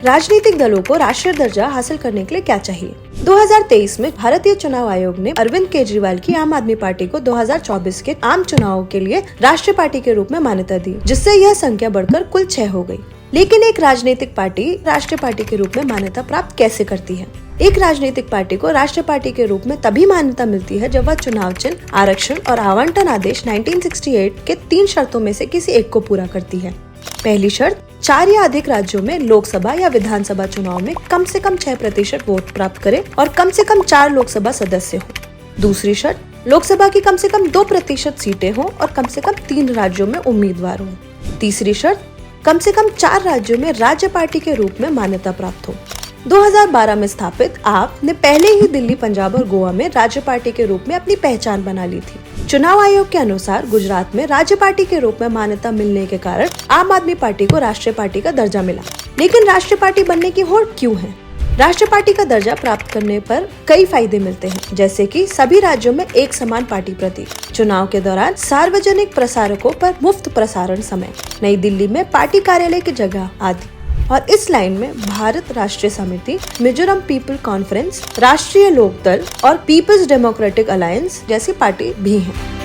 राजनीतिक दलों को राष्ट्रीय दर्जा हासिल करने के लिए क्या चाहिए? 2023 में भारतीय चुनाव आयोग ने अरविंद केजरीवाल की आम आदमी पार्टी को 2024 के आम चुनावों के लिए राष्ट्रीय पार्टी के रूप में मान्यता दी, जिससे यह संख्या बढ़कर कुल 6 हो गई। लेकिन एक राजनीतिक पार्टी राष्ट्रीय पार्टी के रूप में मान्यता प्राप्त कैसे करती है? एक राजनीतिक पार्टी को राष्ट्रीय पार्टी के रूप में तभी मान्यता मिलती है जब वह चुनाव चिन्ह, आरक्षण और आवंटन आदेश 1968 के 3 शर्तों में से किसी एक को पूरा करती है। पहली शर्त, 4 या अधिक राज्यों में लोकसभा या विधानसभा चुनाव में कम से कम 6% वोट प्राप्त करे और कम से कम 4 लोकसभा सदस्य हो। दूसरी शर्त, लोकसभा की कम से कम 2% सीटें हों और कम से कम 3 राज्यों में उम्मीदवार हों। तीसरी शर्त, कम से कम 4 राज्यों में राज्य पार्टी के रूप में मान्यता प्राप्त हो। 2012 में स्थापित आप ने पहले ही दिल्ली, पंजाब और गोवा में राज्य पार्टी के रूप में अपनी पहचान बना ली थी। चुनाव आयोग के अनुसार गुजरात में राज्य पार्टी के रूप में मान्यता मिलने के कारण आम आदमी पार्टी को राष्ट्रीय पार्टी का दर्जा मिला। लेकिन राष्ट्रीय पार्टी बनने की होड़ क्यों है? राष्ट्रीय पार्टी का दर्जा प्राप्त करने पर कई फायदे मिलते हैं, जैसे कि सभी राज्यों में एक समान पार्टी प्रतीक, चुनाव के दौरान सार्वजनिक प्रसारकों पर मुफ्त प्रसारण समय, नई दिल्ली में पार्टी कार्यालय की जगह आदि। और इस लाइन में भारत राष्ट्रीय समिति, मिजोरम पीपल कॉन्फ्रेंस, राष्ट्रीय लोकदल और पीपल्स डेमोक्रेटिक अलायंस जैसी पार्टी भी हैं।